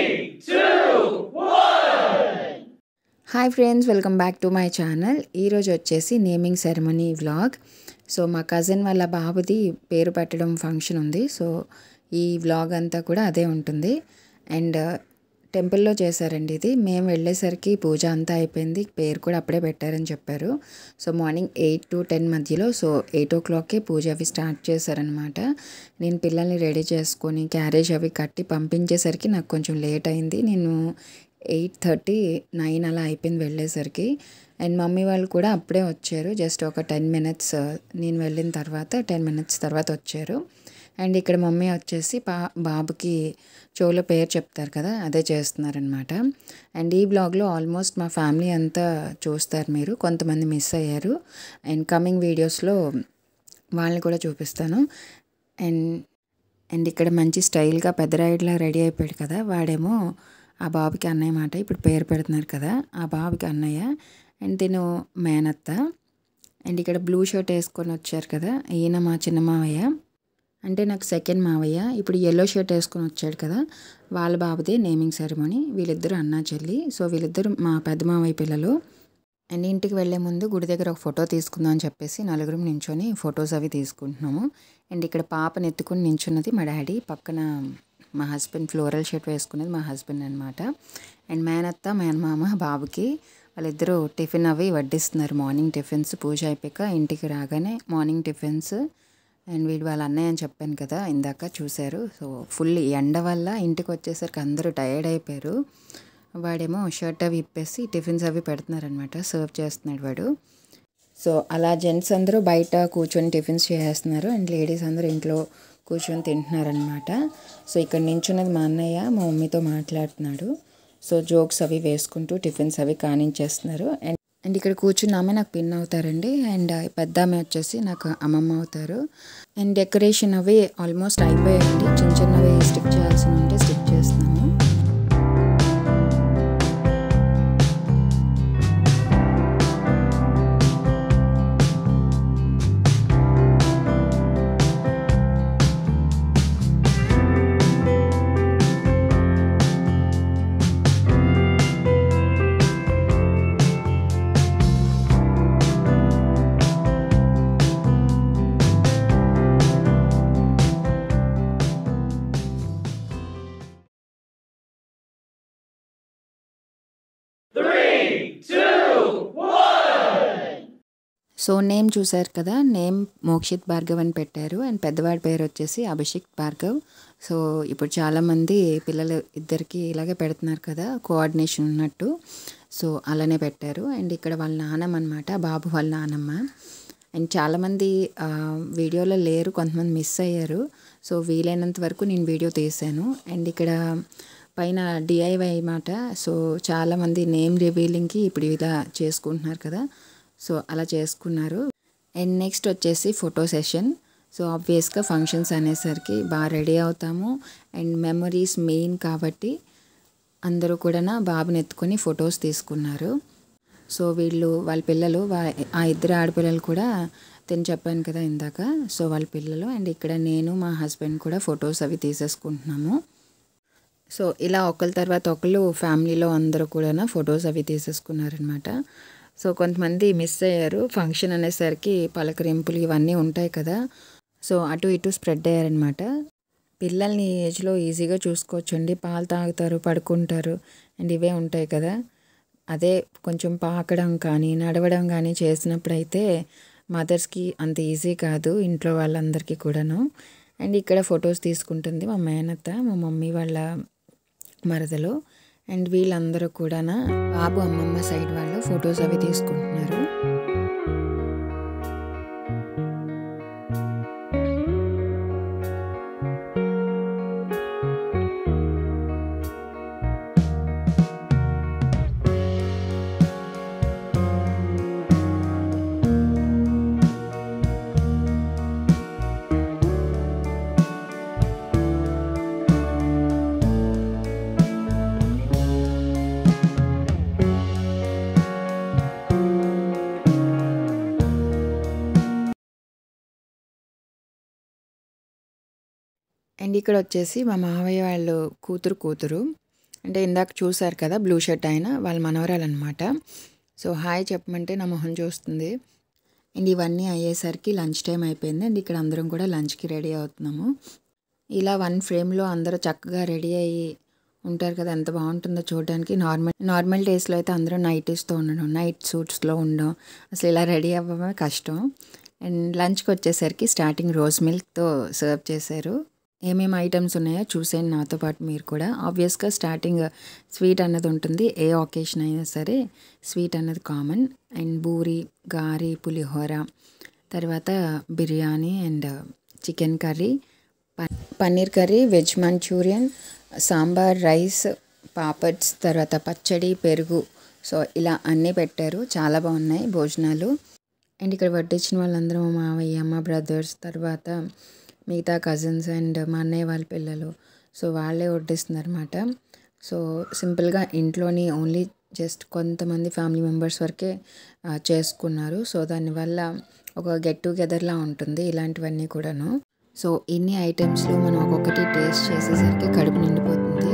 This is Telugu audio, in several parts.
3, 2, 1. Hi friends, welcome back to my channel. ఈరోజు వచ్చేసి నేమింగ్ సెరమనీ వ్లాగ్. సో మా కజిన్ వాళ్ళ బాబుది పేరు పెట్టడం ఫంక్షన్ ఉంది. సో ఈ వ్లాగ్ అంతా కూడా అదే ఉంటుంది. అండ్ టెంపుల్లో చేశారండి ఇది. మేము వెళ్ళేసరికి పూజ అంతా అయిపోయింది, పేరు కూడా అప్పుడే పెట్టారని చెప్పారు. సో మార్నింగ్ 8 to 10 మధ్యలో, సో 8 o'clockకే పూజ అవి స్టార్ట్ చేశారనమాట. నేను పిల్లల్ని రెడీ చేసుకొని క్యారేజ్ అవి కట్టి పంపించేసరికి నాకు కొంచెం లేట్ అయింది. నేను 8:30, 9 అలా అయిపోయింది వెళ్ళేసరికి. అండ్ మమ్మీ వాళ్ళు కూడా అప్పుడే వచ్చారు. జస్ట్ ఒక 10 minutes, నేను వెళ్ళిన తర్వాత 10 minutes తర్వాత వచ్చారు. అండ్ ఇక్కడ మమ్మీ వచ్చేసి బాబుకి చెవులో పేరు చెప్తారు కదా, అదే చేస్తున్నారనమాట. అండ్ ఈ బ్లాగ్లో ఆల్మోస్ట్ మా ఫ్యామిలీ అంతా చూస్తారు మీరు. కొంతమంది మిస్ అయ్యారు. అండ్ కమింగ్ వీడియోస్లో వాళ్ళని కూడా చూపిస్తాను. అండ్ ఇక్కడ మంచి స్టైల్గా పెద్దరాయుడులా రెడీ అయిపోయాడు కదా, వాడేమో ఆ బాబుకి అన్నయ్య మాట. ఇప్పుడు పేరు పెడుతున్నారు కదా, ఆ బాబుకి అన్నయ్య. అండ్ తిను మేనత్త. అండ్ ఇక్కడ బ్లూ షర్ట్ వేసుకొని వచ్చారు కదా, ఈయన మా చిన్న మావయ్య, అంటే నాకు సెకండ్ మావయ్య. ఇప్పుడు ఎల్లో షర్ట్ వేసుకొని వచ్చాడు కదా, వాళ్ళ బాబుదే నేమింగ్ సెరమనీ. వీళ్ళిద్దరు అన్నా చెల్లి. సో వీళ్ళిద్దరు మా పెద్ద మావయ్య పిల్లలు. అండ్ ఇంటికి వెళ్ళే ముందు గుడి దగ్గర ఒక ఫోటో తీసుకుందాం అని చెప్పేసి నలుగురం నించొని ఫొటోస్ అవి తీసుకుంటున్నాము. అండ్ ఇక్కడ పాపను ఎత్తుకుని నించున్నది మా డాడీ, పక్కన మా హస్బెండ్ ఫ్లోరల్ షర్ట్ వేసుకున్నది మా హస్బెండ్ అనమాట. అండ్ మేనత్త మేనమామ బాబుకి. వాళ్ళిద్దరూ టిఫిన్ అవి వడ్డిస్తున్నారు. మార్నింగ్ టిఫిన్స్ పూజ అయిపోయాక ఇంటికి రాగానే మార్నింగ్ టిఫిన్స్. అండ్ వీడు వాళ్ళ అన్నయ్య అని చెప్పాను కదా ఇందాక, చూశారు. సో ఫుల్ ఎండ వల్ల ఇంటికి వచ్చేసరికి అందరూ టైర్డ్ అయిపోయారు. వాడేమో షర్ట్ అవి ఇప్పేసి టిఫిన్స్ అవి పెడుతున్నారనమాట, సర్వ్ చేస్తున్నాడు వాడు. సో అలా జెంట్స్ అందరూ బయట కూర్చొని టిఫిన్స్ చేస్తున్నారు. అండ్ లేడీస్ అందరూ ఇంట్లో కూర్చొని తింటున్నారనమాట. సో ఇక్కడ నించున్నది మా అన్నయ్య, మా మమ్మీతో మాట్లాడుతున్నాడు. సో జోక్స్ అవి వేసుకుంటూ టిఫిన్స్ అవి కానించేస్తున్నారు. అండ్ ఇక్కడ కూర్చున్న ఆమె నాకు పిన్ అవుతారండి. అండ్ పెద్ద ఆమె వచ్చేసి నాకు అమ్మమ్మ అవుతారు. అండ్ డెకరేషన్ అవి ఆల్మోస్ట్ అయిపోయాయండి. చిన్న చిన్నవి స్టిక్ చేయాల్సి ఉంటే స్టిక్ చేస్తున్నాము. సో నేమ్ చూశారు కదా, నేమ్ మోక్షిత్ భార్గవ్ అని పెట్టారు. అండ్ పెద్దవాడి పేరు వచ్చేసి అభిషేక్ భార్గవ్. సో ఇప్పుడు చాలామంది పిల్లలు ఇద్దరికి ఇలాగే పెడుతున్నారు కదా, కోఆర్డినేషన్ ఉన్నట్టు. సో అలానే పెట్టారు. అండ్ ఇక్కడ వాళ్ళ నాన్నమ్మ అనమాట, బాబు వాళ్ళ నాన్నమ్మ. అండ్ చాలామంది వీడియోలో లేరు, కొంతమంది మిస్ అయ్యారు. సో వీలైనంత వరకు నేను వీడియో తీశాను. అండ్ ఇక్కడ పైన డిఐవై అన్నమాట. సో చాలామంది నేమ్ రివీలింగ్కి ఇప్పుడు ఇలా చేసుకుంటున్నారు కదా, సో అలా చేసుకున్నారు. అండ్ నెక్స్ట్ వచ్చేసి ఫోటో సెషన్. సో ఆబ్వియస్గా ఫంక్షన్స్ అనేసరికి బాగా రెడీ అవుతాము. అండ్ మెమరీస్ మెయిన్ కాబట్టి అందరూ కూడా బాబుని ఎత్తుకొని ఫొటోస్ తీసుకున్నారు. సో వీళ్ళు వాళ్ళ పిల్లలు, ఆ ఇద్దరు ఆడపిల్లలు కూడా తిని చెప్పాను కదా ఇందాక, సో వాళ్ళ పిల్లలు. అండ్ ఇక్కడ నేను మా హస్బెండ్ కూడా ఫొటోస్ అవి తీసేసుకుంటున్నాము. సో ఇలా ఒకరి తర్వాత ఒకళ్ళు ఫ్యామిలీలో అందరూ కూడా ఫొటోస్ అవి తీసేసుకున్నారనమాట. సో కొంతమంది మిస్ అయ్యారు. ఫంక్షన్ అనేసరికి పలకరింపులు ఇవన్నీ ఉంటాయి కదా, సో అటు ఇటు స్ప్రెడ్ అయ్యారనమాట. పిల్లల్ని ఈ ఏజ్లో ఈజీగా చూసుకోవచ్చండి. పాలు తాగుతారు, పడుకుంటారు, అండ్ ఇవే ఉంటాయి కదా. అదే కొంచెం పాకడం కానీ నడవడం కానీ చేసినప్పుడు అయితే మదర్స్కి అంత ఈజీ కాదు, ఇంట్లో వాళ్ళందరికీ కూడాను. అండ్ ఇక్కడ ఫొటోస్ తీసుకుంటుంది మా మేనత్త, మా మమ్మీ వాళ్ళ మరదలు. అండ్ వీళ్ళందరూ కూడా బాబు అమ్మమ్మ సైడ్ వాళ్ళు ఫొటోస్ అవి తీసుకుంటున్నారు. అండ్ ఇక్కడ వచ్చేసి మా మావయ్య వాళ్ళు కూతురు అంటే ఇందాక చూసారు కదా బ్లూ షర్ట్ ఆయన వాళ్ళ మనవరాలన్నమాట. సో హాయ్ చెప్పమంటే నా మొహం చూస్తుంది. అండ్ ఇవన్నీ అయ్యేసరికి లంచ్ టైం అయిపోయింది. అండ్ ఇక్కడ అందరం కూడా లంచ్కి రెడీ అవుతున్నాము. ఇలా వన్ ఫ్రేమ్లో అందరూ చక్కగా రెడీ అయ్యి ఉంటారు కదా, ఎంత బాగుంటుందో చూడడానికి. నార్మల్ డేస్లో అయితే అందరూ నైటీస్తో ఉండడం, నైట్ సూట్స్లో ఉండడం, అసలు ఇలా రెడీ అవ్వడమే కష్టం. అండ్ లంచ్కి వచ్చేసరికి స్టార్టింగ్ రోజ్ మిల్క్తో సర్వ్ చేశారు. ఏమేమి ఐటమ్స్ ఉన్నాయో చూసేయండి నాతో పాటు మీరు కూడా. ఆబ్వియస్గా స్టార్టింగ్ స్వీట్ అన్నది ఉంటుంది, ఏ ఒకేషన్ అయినా సరే స్వీట్ అన్నది కామన్. అండ్ బూరి, గారి, పులిహోర, తర్వాత biryani and chicken curry, paneer curry, veg Manchurian, sambar, rice, papads, తర్వాత పచ్చడి, పెరుగు. సో ఇలా అన్నీ పెట్టారు. చాలా బాగున్నాయి భోజనాలు. అండ్ ఇక్కడ వడ్డించిన వాళ్ళందరూ మా మావయ్య, మా బ్రదర్స్, తర్వాత మిగతా కజిన్స్ అండ్ మా అన్నయ్య వాళ్ళ పిల్లలు. సో వాళ్ళే వడ్డిస్తున్నారు అన్నమాట. సో సింపుల్గా ఇంట్లోని ఓన్లీ జస్ట్ కొంతమంది ఫ్యామిలీ మెంబర్స్ వరకే చేసుకున్నారు. సో దానివల్ల ఒక గెట్ టుగెదర్లా ఉంటుంది ఇలాంటివన్నీ కూడాను. సో ఇన్ని ఐటమ్స్లో మనం ఒక్కొక్కటి టేస్ట్ చేసేసరికి కడుపు నిండిపోతుంది.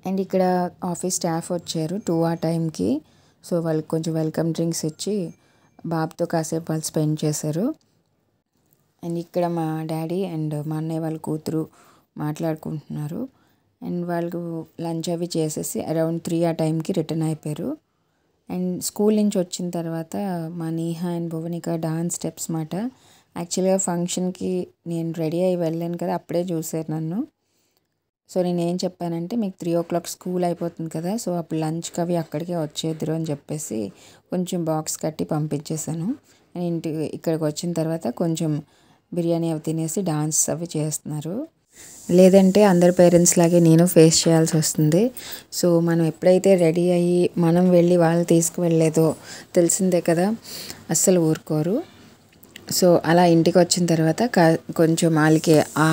అండ్ ఇక్కడ ఆఫీస్ స్టాఫ్ వచ్చారు 2 ఆ టైంకి. సో వాళ్ళకి కొంచెం వెల్కమ్ డ్రింక్స్ ఇచ్చి బాబుతో కాసేపు వాళ్ళు స్పెండ్ చేశారు. అండ్ ఇక్కడ మా డాడీ అండ్ మా అన్నయ్య వాళ్ళ కూతురు మాట్లాడుకుంటున్నారు. అండ్ వాళ్ళు లంచ్ అవి చేసేసి అరౌండ్ 3 ఆ టైంకి రిటర్న్ అయిపోయారు. అండ్ స్కూల్ నుంచి వచ్చిన తర్వాత మా నీహా అండ్ భువనిక డాన్స్ స్టెప్స్ మాట. యాక్చువల్గా ఫంక్షన్కి నేను రెడీ అయ్యి వెళ్ళాను కదా, అప్పుడే చూశారు నన్ను. సో నేనేం చెప్పానంటే మీకు 3 o'clock స్కూల్ అయిపోతుంది కదా, సో అప్పుడు లంచ్కి అవి అక్కడికే వచ్చేద్దరు అని చెప్పేసి కొంచెం బాక్స్ కట్టి పంపించేశాను. అండ్ ఇక్కడికి వచ్చిన తర్వాత కొంచెం బిర్యానీ అవి తినేసి డాన్స్ అవి చేస్తున్నారు. లేదంటే అందరి పేరెంట్స్ లాగే నేను ఫేస్ చేయాల్సి వస్తుంది. సో మనం ఎప్పుడైతే రెడీ అయ్యి మనం వెళ్ళి వాళ్ళు తీసుకువెళ్ళలేదో తెలిసిందే కదా, అస్సలు ఊరుకోరు. సో అలా ఇంటికి వచ్చిన తర్వాత కొంచెం వాళ్ళకి ఆ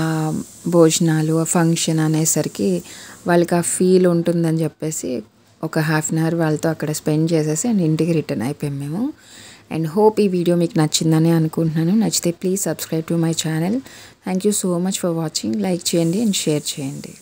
భోజనాలు, ఆ ఫంక్షన్ అనేసరికి వాళ్ళకి ఆ ఫీల్ ఉంటుందని చెప్పేసి ఒక 1/2 hour వాళ్ళతో అక్కడ స్పెండ్ చేసేసి అండ్ ఇంటికి రిటర్న్ అయిపోయాం మేము. అండ్ హోప్ ఈ వీడియో మీకు నచ్చిందని అనుకుంటున్నాను. నచ్చితే please subscribe to my channel. Thank you so much for watching. Like చేయండి అండ్ షేర్ చేయండి.